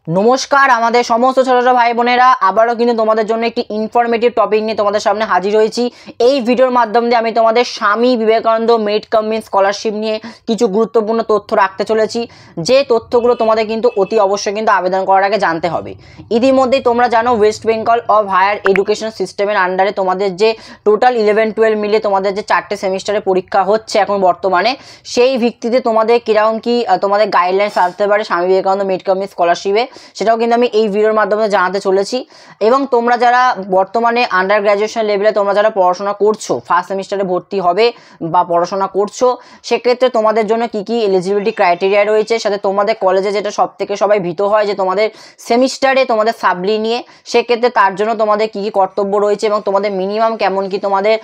নমস্কার আমাদের সমস্ত ছোট ছোট ভাই বোনেরা আবারও কিন্তু তোমাদের জন্য একটি ইনফরমেটিভ টপিক নিয়ে তোমাদের সামনে হাজির হয়েছি। এই ভিডিওর মাধ্যম দিয়ে আমি তোমাদের Swami Vivekananda merit cum means scholarship নিয়ে কিছু গুরুত্বপূর্ণ তথ্য রাখতে চলেছি, যে তথ্যগুলো তোমাদের কিন্তু অতি অবশ্যই কিন্তু আবেদন করার আগে জানতে হবে। ইতিমধ্যেই তোমরা জানো West Bengal of higher education সিস্টেমের আন্ডারে তোমাদের যে টোটাল 11-12 মিলে তোমাদের যে 4টে সেমিস্টারে পরীক্ষা হচ্ছে এখন বর্তমানে, সেই ভিত্তিতে তোমাদের কিরকম কি তোমাদের গাইডলাইন্স আসতে পারে Swami Vivekananda merit cum means স্কলারশিপে, সেটাও কিন্তু আমি এই ভিডিওর মাধ্যমে জানাতে চলেছি। এবং তোমরা যারা বর্তমানে আন্ডার গ্র্যাজুয়েশন লেভেলে তোমরা যারা পড়াশোনা করছো, ফার্স্ট সেমিস্টারে ভর্তি হবে বা পড়াশোনা করছো, সেক্ষেত্রে তোমাদের জন্য কি কি এলিজিবিলিটি ক্রাইটেরিয়া রয়েছে, সাথে তোমাদের কলেজে যেটা সব থেকে সবাই ভীত হয় যে তোমাদের সেমিস্টারে তোমাদের সাবলি নিয়ে, সেক্ষেত্রে তার জন্য তোমাদের কি কি কর্তব্য রয়েছে এবং তোমাদের মিনিমাম কেমন কি তোমাদের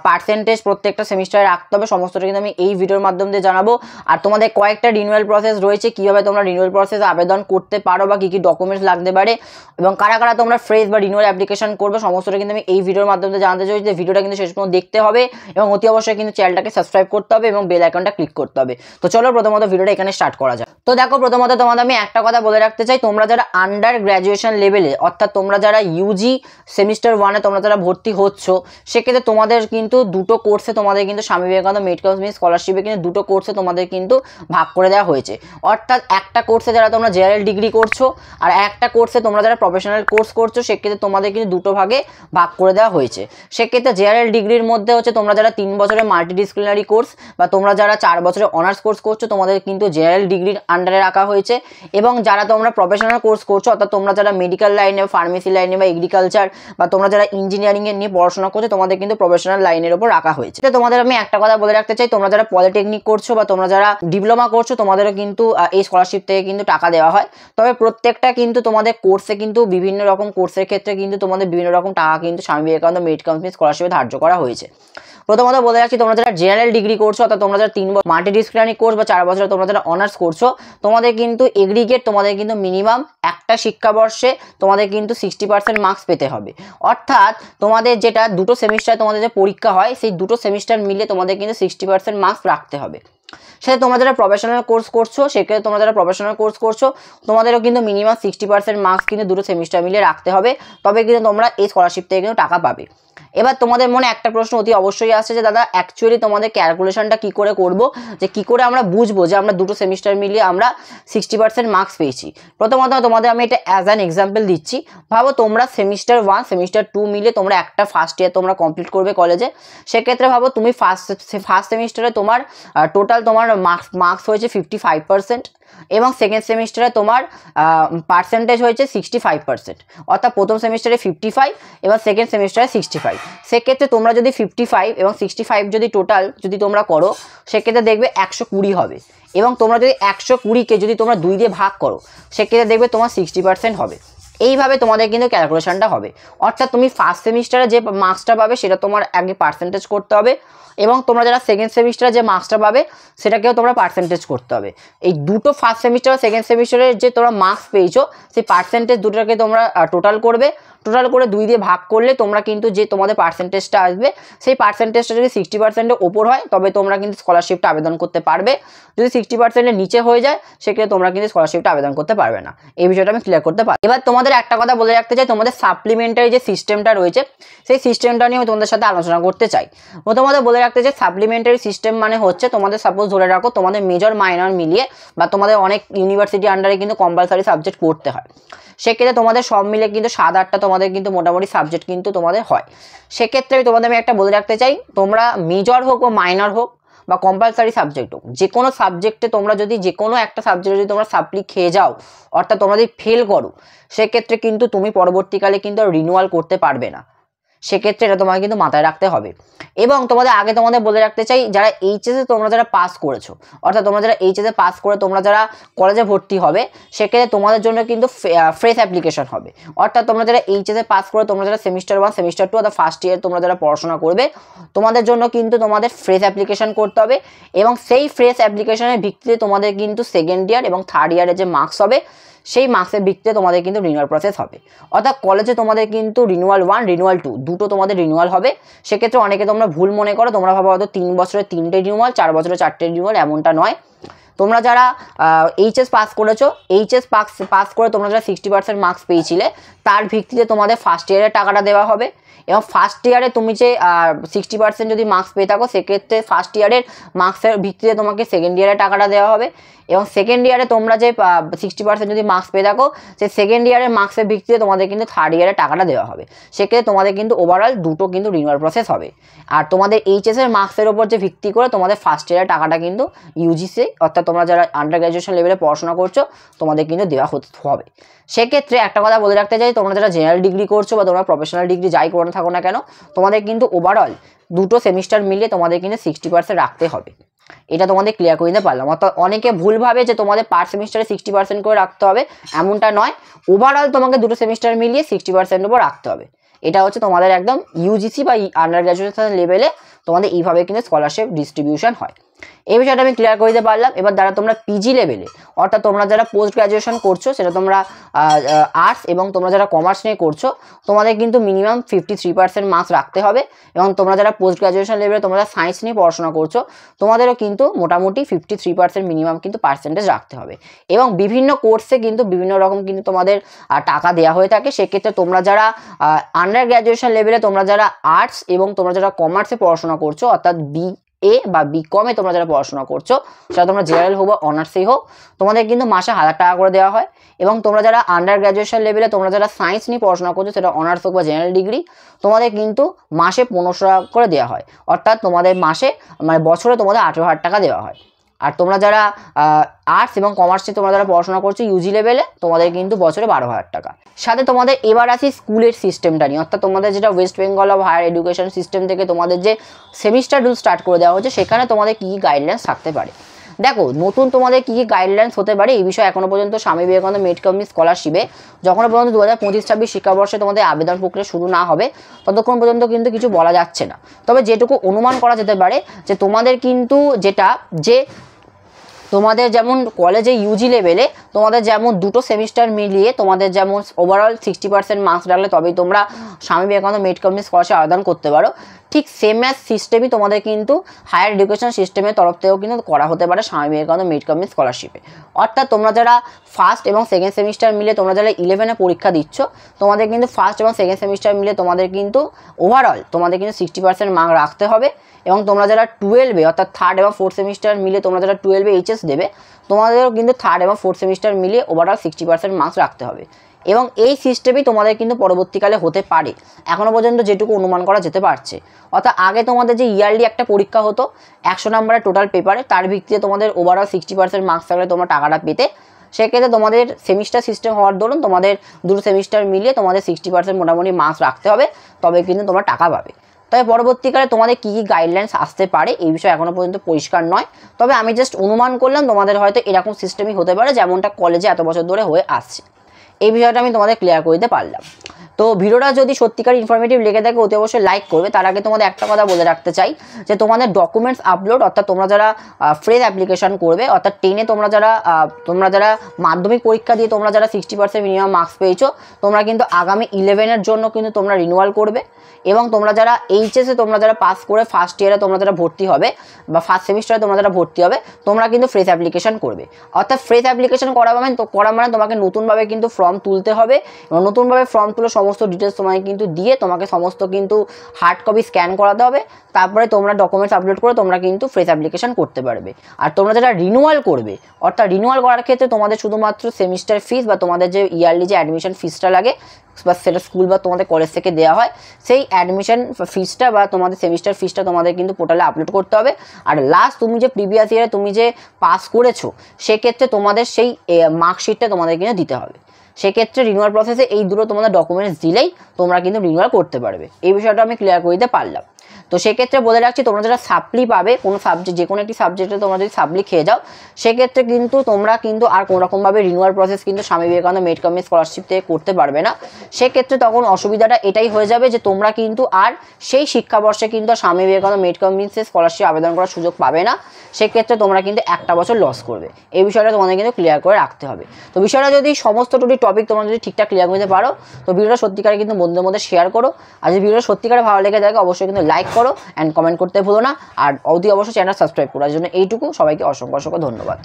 পার্সেন্টেজ প্রত্যেকটা সেমিস্টারে রাখতে হবে, সমস্তটা কিন্তু আমি এই ভিডিওর মাধ্যম দিয়ে জানাবো। আর তোমাদের কয়েকটা রিনিউয়াল প্রসেস রয়েছে, কীভাবে তোমরা রিনিউয়াল প্রসেস আবেদন করতে পারো বা কী কী ডকুমেন্টস লাগতে পারে এবং কারা কারা তোমরা ফ্রেশ বা রিনিউয়াল অ্যাপ্লিকেশন করবে, সমস্তটা কিন্তু আমি এই ভিডিওর মাধ্যমে জানাতে চাই। যে ভিডিওটা কিন্তু শেষ পর্যন্ত দেখতে হবে এবং অতি অবশ্যই কিন্তু চ্যানেলটাকে সাবস্ক্রাইব করতে হবে এবং বেল আইকনটা ক্লিক করতে হবে। তো চলো প্রথমত ভিডিওটা এখানে স্টার্ট করা যায়। তো দেখো, প্রথমত তোমাদের আমি একটা কথা বলে রাখতে চাই, তোমরা যারা আন্ডার গ্র্যাজুয়েশন লেভেলে অর্থাৎ তোমরা যারা ইউজি সেমিস্টার 1-এ তোমরা যারা ভর্তি হচ্ছ, সেক্ষেত্রে তোমাদের কিন্তু দুটো কোর্সে তোমাদের কিন্তু Swami Vivekananda merit cum means স্কলারশিপে কিন্তু দুটো কোর্সে তোমাদের কিন্তু ভাগ করে দেওয়া হয়েছে। অর্থাৎ একটা কোর্সে যারা তোমরা জেনারেল ডিগ্রি করছো আর একটা কোর্সে তোমরা যারা প্রফেশনাল কোর্স করছো, সেক্ষেত্রে তোমাদের কিন্তু দুটো ভাগে ভাগ করে দেওয়া হয়েছে। সেক্ষেত্রে জেনারেল ডিগ্রির মধ্যে হচ্ছে তোমরা যারা 3 বছরের মাল্টিডিসিপ্লিনারি কোর্স বা তোমরা যারা 4 বছরের অনার্স কোর্স করছো, তোমাদের কিন্তু জেনারেল ডিগ্রির আন্ডারে রাখা হয়েছে। এবং যারা তোমরা প্রফেশনাল কোর্স করছো, অর্থাৎ তোমরা যারা মেডিকেল লাইনে, ফার্মেসি লাইনে বা এগ্রিকালচার বা তোমরা যারা ইঞ্জিনিয়ারিংয়ের নিয়ে পড়াশোনা করছো, তোমাদের কিন্তু প্রফেশনাল লাইনের উপর রাখা হয়েছে। তোমাদের আমি একটা কথা বলে রাখতে চাই, তোমরা যারা পলিটেকনিক করছো বা তোমরা যারা ডিপ্লোমা করছো, তোমাদেরও কিন্তু এই স্কলারশিপ থেকে কিন্তু টাকা দেওয়া হয়। তবে প্রত্যেকটা কিন্তু তোমাদের কোর্সে কিন্তু বিভিন্ন রকম কোর্সের ক্ষেত্রে কিন্তু তোমাদের বিভিন্ন রকম টাকা কিন্তু Swami Vivekananda merit cum means স্কলারশিপে ধার্য করা হয়েছে। প্রথমত বলে রাখছি, তোমরা যারা জেনারেল ডিগ্রি করছো অর্থাৎ তোমরা যারা 3 বছর মাল্টিডিসিপ্লিনারি কোর্স বা 4 বছরে তোমরা যারা অনার্স করছো, তোমাদের কিন্তু এগ্রিগেট তোমাদের কিন্তু মিনিমাম একটা শিক্ষাবর্ষে তোমাদের কিন্তু 60% মার্কস পেতে হবে। অর্থাৎ তোমাদের যেটা দুটো সেমিস্টার তোমাদের যে পরীক্ষা হয়, সেই দুটো সেমিস্টার মিলে তোমাদের কিন্তু 60% মার্কস রাখতে হবে। সেটা তোমরা যারা প্রফেশনাল কোর্স করছো, সেক্ষেত্রে তোমরা যারা প্রফেশনাল কোর্স করছো, তোমাদেরও কিন্তু মিনিমাম 60% মার্কস কিন্তু দুটো সেমিস্টার মিলে রাখতে হবে, তবে কিন্তু তোমরা এই স্কলারশিপ থেকে কিন্তু টাকা পাবে। এবার তোমাদের মনে একটা প্রশ্ন অতি অবশ্যই আসছে যে দাদা অ্যাকচুয়ালি তোমাদের ক্যালকুলেশনটা কী করে করবো, যে কী করে আমরা বুঝবো যে আমরা দুটো সেমিস্টার মিলিয়ে আমরা 60% মার্কস পেয়েছি। প্রথমত তোমাদের আমি এটা অ্যাজ অ্যান এক্সাম্পল দিচ্ছি। ভাবো তোমরা সেমিস্টার 1 সেমিস্টার 2 মিলে তোমরা একটা ফার্স্ট ইয়ার তোমরা কমপ্লিট করবে কলেজে। সেক্ষেত্রে ভাবো তুমি ফার্স্ট সেমিস্টারে তোমার টোটাল তোমার মার্কস হয়েছে 55% এবং সেকেন্ড সেমিস্টারে তোমার পার্সেন্টেজ হয়েছে 65%। অর্থাৎ প্রথম সেমিস্টারে 55 এবং সেকেন্ড সেমিস্টারে 65। সেক্ষেত্রে তোমরা যদি 55 এবং 65 যদি টোটাল যদি তোমরা করো, সেক্ষেত্রে দেখবে 120 হবে। এবং তোমরা যদি 120কে যদি তোমরা 2 দিয়ে ভাগ করো, সেক্ষেত্রে দেখবে তোমার 60% হবে। এইভাবে তোমাদের কিন্তু ক্যালকুলেশনটা হবে। অর্থাৎ তুমি ফার্স্ট সেমিস্টারে যে মার্কসটা পাবে সেটা তোমার আগে পার্সেন্টেজ করতে হবে, এবং তোমরা যারা সেকেন্ড সেমিস্টারে যে মার্কসটা পাবে সেটাকেও তোমরা পার্সেন্টেজ করতে হবে। এই দুটো ফার্স্ট সেমিস্টার সেকেন্ড সেমিস্টারের যে তোমরা মার্কস পেয়েছো, সেই পার্সেন্টেজ দুটোকে তোমরা টোটাল করবে। টোটাল করে 2 দিয়ে ভাগ করলে তোমরা কিন্তু যে তোমাদের পার্সেন্টেজটা আসবে, সেই পার্সেন্টেজটা যদি 60%-এর ওপর হয়, তবে তোমরা কিন্তু স্কলারশিপটা আবেদন করতে পারবে। যদি 60%-এর নিচে হয়ে যায়, সেক্ষেত্রে তোমরা কিন্তু স্কলারশিপটা আবেদন করতে পারবে না। এই বিষয়টা আমি ক্লিয়ার করতে পারি। এবার তোমাদের একটা কথা বলে রাখতে চাই, তোমাদের সাপ্লিমেন্টারি যে সিস্টেমটা রয়েছে, সেই সিস্টেমটা নিয়ে আমি তোমাদের সাথে আলোচনা করতে চাই। প্রথমত বলে রাখতে চাই, সাপ্লিমেন্টারি সিস্টেম মানে হচ্ছে তোমাদের সাপোজ ধরে রাখো তোমাদের মেজর মাইনর মিলিয়ে বা তোমাদের অনেক ইউনিভার্সিটি আন্ডারে কিন্তু কম্পালসারি সাবজেক্ট পড়তে হয়। সেক্ষেত্রে তোমাদের সব মিলে কিন্তু 7-8টা তোমাদের কিন্তু মোটামুটি সাবজেক্ট কিন্তু তোমাদের হয়। সেক্ষেত্রে তোমাদের আমি একটা বলে রাখতে চাই, তোমরা মেজর হোক বা মাইনর হোক বা কম্পালসারি সাবজেক্ট হোক, যে কোনো সাবজেক্টে তোমরা যদি যে কোনো একটা সাবজেক্টে যদি তোমরা সাপ্লি খেয়ে যাও, অর্থাৎ তোমরা যদি ফেল করো, সেক্ষেত্রে কিন্তু তুমি পরবর্তীকালে কিন্তু রিনিউয়াল করতে পারবে না। সেক্ষেত্রে এটা তোমাকে কিন্তু মাথায় রাখতে হবে। এবং তোমাদের বলে রাখতে চাই, যারা এইচএসে তোমরা যারা পাস করেছো, অর্থাৎ তোমরা যারা এইচএসে পাস করে তোমরা যারা কলেজে ভর্তি হবে, সেক্ষেত্রে তোমাদের জন্য কিন্তু ফ্রেশ অ্যাপ্লিকেশন হবে। অর্থাৎ তোমরা যারা এইচএসে পাস করে তোমরা যারা সেমিস্টার 1 সেমিস্টার 2 অর্থাৎ ফার্স্ট ইয়ার তোমরা যারা পড়াশোনা করবে, তোমাদের জন্য কিন্তু তোমাদের ফ্রেশ অ্যাপ্লিকেশন করতে হবে। এবং সেই ফ্রেশ অ্যাপ্লিকেশনের ভিত্তিতে তোমাদের কিন্তু সেকেন্ড ইয়ার এবং থার্ড ইয়ারে যে মার্কস হবে, সেই মার্কসের ভিত্তিতে তোমাদের কিন্তু রিনিউয়াল প্রসেস হবে। অর্থাৎ কলেজে তোমাদের কিন্তু রিনিউয়াল 1 রিনিউয়াল 2 দুটো তোমাদের রিনিউয়াল হবে। সেক্ষেত্রে অনেকে তোমরা ভুল মনে করো, তোমরা ভাবো হয়তো 3 বছরে 3টে রিনিউয়াল, 4 বছরে 4টে রিনিউয়াল, এমনটা নয়। তোমরা যারা এইচএস পাস করেছো, এইচএস পাস করে তোমরা যারা 60% মার্কস পেয়েছিলে তার ভিত্তিতে তোমাদের ফার্স্ট ইয়ারের টাকাটা দেওয়া হবে। এবং ফার্স্ট ইয়ারে তুমি যে 60% যদি মার্কস পেয়ে থাকো সেক্ষেত্রে ফার্স্ট ইয়ারের মার্কসের ভিত্তিতে তোমাকে সেকেন্ড ইয়ারের টাকাটা দেওয়া হবে। এবং সেকেন্ড ইয়ারে তোমরা যে 60% যদি মার্কস পেয়ে থাকো সেই সেকেন্ড ইয়ারের মার্কসের ভিত্তিতে তোমাদের কিন্তু থার্ড ইয়ারের টাকাটা দেওয়া হবে। সেক্ষেত্রে তোমাদের কিন্তু ওভারঅল দুটো কিন্তু রিনিউয়াল প্রসেস হবে। আর তোমাদের এইচএসের মার্কসের ওপর যে ভিত্তি করে তোমাদের ফার্স্ট ইয়ারের টাকাটা কিন্তু ইউজিসি অর্থাৎ তোমরা যারা আন্ডার গ্র্যাজুয়েশন লেভেলে পড়াশোনা করছো তোমাদের কিন্তু দেওয়া হবে। সেক্ষেত্রে একটা কথা বলে রাখতে চাই, তোমরা যারা জেনারেল ডিগ্রি করছো বা তোমরা প্রফেশনাল ডিগ্রি যাই করে থাকো না কেন, তোমাদের কিন্তু ওভারঅল দুটো সেমিস্টার মিলিয়ে তোমাদের কিন্তু 60% রাখতে হবে। এটা তোমাদের ক্লিয়ার করে দিতে পারলাম। অর্থাৎ অনেকে ভুল ভাবে যে তোমাদের পার সেমিস্টারে 60% করে রাখতে হবে, এমনটা নয়। ওভারঅল তোমাকে দুটো সেমিস্টার মিলিয়ে 60% উপর রাখতে হবে। এটা হচ্ছে তোমাদের একদম ইউজিসি বা আন্ডার গ্র্যাজুয়েশন লেভেলে তোমাদের এইভাবে কিন্তু স্কলারশিপ ডিস্ট্রিবিউশন হয়। এই বিষয়টা আমি ক্লিয়ার করে দিতে পারলাম। এবার যারা তোমরা পিজি লেভেলে অর্থাৎ তোমরা যারা পোস্ট গ্র্যাজুয়েশন করছো, সেটা তোমরা আর্টস এবং তোমরা যারা কমার্স নিয়ে করছো, তোমাদের কিন্তু মিনিমাম 53% মার্কস রাখতে হবে। এবং তোমরা যারা পোস্ট গ্র্যাজুয়েশন লেভেলে তোমরা সায়েন্স নিয়ে পড়াশোনা করছো, তোমাদেরও কিন্তু মোটামুটি 53% মিনিমাম কিন্তু পার্সেন্টেজ রাখতে হবে। এবং বিভিন্ন কোর্সে কিন্তু বিভিন্ন রকম কিন্তু তোমাদের টাকা দেওয়া হয়ে থাকে। সেক্ষেত্রে তোমরা যারা আন্ডার গ্র্যাজুয়েশন লেভেলে তোমরা যারা আর্টস এবং তোমরা যারা কমার্সে পড়াশোনা করছো অর্থাৎ BA বা BCom-এ তোমরা যারা পড়াশোনা করছো, সেটা তোমরা জেনারেল হোক বা অনার্সেই হোক, তোমাদের কিন্তু মাসে 1000 টাকা করে দেওয়া হয়। এবং তোমরা যারা আন্ডার গ্র্যাজুয়েশন লেভেলে তোমরা যারা সায়েন্স নিয়ে পড়াশোনা করছো, সেটা অনার্স হোক বা জেনারেল ডিগ্রি, তোমাদের কিন্তু মাসে 1500 টাকা করে দেওয়া হয়। অর্থাৎ তোমাদের মাসে বছরে তোমাদের 18,000 টাকা দেওয়া হয়। আর তোমরা যারা আর্টস এবং কমার্স নিয়ে তোমরা যারা পড়াশোনা করছো ইউজি লেভেলে, তোমাদের কিন্তু বছরে 12,000 টাকা। সাথে তোমাদের এবার আসি স্কুলের সিস্টেমটা নিয়ে। অর্থাৎ তোমাদের যেটা West Bengal of higher education system থেকে তোমাদের যে সেমিস্টার রুল স্টার্ট করে দেওয়া হচ্ছে, সেখানে তোমাদের কী কী গাইডলাইন্স থাকতে পারে। দেখো, নতুন তোমাদের কী কী গাইডলাইন্স হতে পারে এই বিষয়ে এখনও পর্যন্ত স্বামী বিবেকানন্দ মেড কামিং স্কলারশিপে যখন পর্যন্ত 2025-26 শিক্ষাবর্ষে তোমাদের আবেদন প্রক্রিয়া শুরু না হবে ততক্ষণ পর্যন্ত কিন্তু কিছু বলা যাচ্ছে না। তবে যেটুকু অনুমান করা যেতে পারে যে তোমাদের কিন্তু তোমাদের যেমন কলেজে ইউজি লেভেলে তোমাদের যেমন দুটো সেমিস্টার মিলিয়ে তোমাদের যেমন ওভারঅল 60% মার্কস রাখলে তবেই তোমরা Swami Vivekananda made coming scholarship আবেদন করতে পারো। ঠিক সেম অ্যাজ সিস্টেমই তোমাদের কিন্তু হায়ার এডুকেশন সিস্টেমের তরফ থেকেও কিন্তু করা হতে পারে স্বামী বিবেকানন্দ মেড কামিং স্কলারশিপে। অর্থাৎ তোমরা যারা ফার্স্ট এবং সেকেন্ড সেমিস্টার মিলে তোমরা যারা 11-এ পরীক্ষা দিচ্ছ, তোমাদের কিন্তু ফার্স্ট এবং সেকেন্ড সেমিস্টার মিলে তোমাদের কিন্তু ওভারঅল তোমাদের কিন্তু 60% মার্ক রাখতে হবে। এবং তোমরা যারা 12-এ অর্থাৎ থার্ড এবং ফোর্থ সেমিস্টার মিলে তোমরা যারা 12-এ এইচএস দেবে, তোমাদেরও কিন্তু থার্ড এবং ফোর্থ সেমিস্টার মিলিয়ে ওভারঅল 60% মার্কস রাখতে হবে। এবং এই সিস্টেমই তোমাদের কিন্তু পরবর্তীকালে হতে পারে, এখনও পর্যন্ত যেটুকু অনুমান করা যেতে পারছে। অর্থাৎ আগে তোমাদের যে ইয়ারলি একটা পরীক্ষা হতো 100 নম্বরের টোটাল পেপারে, তার ভিত্তিতে তোমাদের ওভারঅল 60% মার্কস থাকলে তোমরা টাকাটা পেতে। সেক্ষেত্রে তোমাদের সেমিস্টার সিস্টেম হওয়ার দরুন তোমাদের দুটো সেমিস্টার মিলিয়ে তোমাদের 60% মোটামুটি মার্কস রাখতে হবে, তবে কিন্তু তোমরা টাকা পাবে। তবে পরবর্তীকালে তোমাদের কী কী গাইডলাইন্স আসতে পারে এই বিষয়ে এখনও পর্যন্ত পরিষ্কার নয়। তবে আমি জাস্ট অনুমান করলাম তোমাদের হয়তো এরকম সিস্টেমই হতে পারে যেমনটা কলেজে এত বছর ধরে হয়ে আসছে। এই বিষয়টা আমি তোমাদের ক্লিয়ার করে দিতে পারলাম। তো ভিডিওটা যদি সত্যিকার ইনফরমেটিভ লেগে থাকে অতি অবশ্যই লাইক করবে। তার আগে তোমাদের একটা কথা বলে রাখতে চাই যে তোমাদের ডকুমেন্টস আপলোড অর্থাৎ তোমরা যারা ফ্রেশ অ্যাপ্লিকেশন করবে অর্থাৎ 10-এ তোমরা যারা মাধ্যমিক পরীক্ষা দিয়ে তোমরা যারা 60% মিনিমাম মার্কস পেয়েছো, তোমরা কিন্তু আগামী 11-এর জন্য কিন্তু তোমরা রিনিউয়াল করবে। এবং তোমরা যারা এইচএসে তোমরা যারা পাস করে ফার্স্ট ইয়ারে তোমরা যারা ভর্তি হবে বা ফার্স্ট সেমিস্টারে তোমরা যারা ভর্তি হবে, তোমরা কিন্তু ফ্রেশ অ্যাপ্লিকেশন করবে। অর্থাৎ ফ্রেশ অ্যাপ্লিকেশন করা মানে তোমাকে নতুনভাবে কিন্তু ফর্ম তুলতে হবে এবং নতুনভাবে ফর্ম তুলে সমস্ত ডিটেলস তোমাকে কিন্তু দিয়ে তোমাকে সমস্ত কিন্তু হার্ড কপি স্ক্যান করাতে হবে। তারপরে তোমরা ডকুমেন্টস আপলোড করে তোমরা কিন্তু ফ্রেশ অ্যাপ্লিকেশন করতে পারবে। আর তোমরা যারা রিনিউয়াল করবে অর্থাৎ রিনিউয়াল করার ক্ষেত্রে তোমাদের শুধুমাত্র সেমিস্টার ফিস বা তোমাদের যে ইয়ারলি যে অ্যাডমিশন ফিসটা লাগে বা সেটা স্কুল বা তোমাদের কলেজ থেকে দেওয়া হয়, সেই অ্যাডমিশন ফিসটা বা তোমাদের সেমিস্টার ফিসটা তোমাদের কিন্তু পোর্টালে আপলোড করতে হবে। আর লাস্ট তুমি যে প্রিভিয়াস ইয়ারে তুমি যে পাস করেছো সেক্ষেত্রে তোমাদের সেই মার্কশিটটা তোমাদের কিন্তু দিতে হবে। সেক্ষেত্রে রিনিউয়াল প্রসেসে এই দুটো তোমাদের ডকুমেন্টস দিলেই তোমরা কিন্তু রিনিউয়াল করতে পারবে। এই বিষয়টা আমি ক্লিয়ার করে দিতে পারলাম। তো সেক্ষেত্রে বলে রাখছি, তোমরা যারা সাপ্লি পাবে কোনো সাবজেক্ট যে কোনো একটি সাবজেক্টে তোমরা যদি সাপ্লি খেয়ে যাও, সেক্ষেত্রে কিন্তু তোমরা কিন্তু আর কোনোরকমভাবে রিনিউয়াল প্রসেস কিন্তু Swami Vivekananda made coming scholarship থেকে করতে পারবে না। সেক্ষেত্রে তখন অসুবিধাটা এটাই হয়ে যাবে যে তোমরা কিন্তু আর সেই শিক্ষাবর্ষে কিন্তু স্বামী বিবেকানন্দ মেড কামিংসের স্কলারশিপ আবেদন করার সুযোগ পাবে না। সেক্ষেত্রে তোমরা কিন্তু একটা বছর লস করবে। এই বিষয়টা তোমাদের কিন্তু ক্লিয়ার করে রাখতে হবে। তো বিষয়টা যদি সমস্ত টপিক তোমরা যদি ঠিকঠাক ক্লিয়ার করতে পারো, তো ভিডিওটা সত্যিকারে কিন্তু বন্ধুদের মধ্যে শেয়ার করো। আর যদি ভিডিওটা সত্যিকারে ভালো লেগে থাকে অবশ্যই কিন্তু লাইক করো অ্যান্ড কমেন্ট করতে ভুলো না। আর অবশ্যই চ্যানেল সাবস্ক্রাইব করার জন্য এইটুকু। সবাইকে অসংখ্য ধন্যবাদ।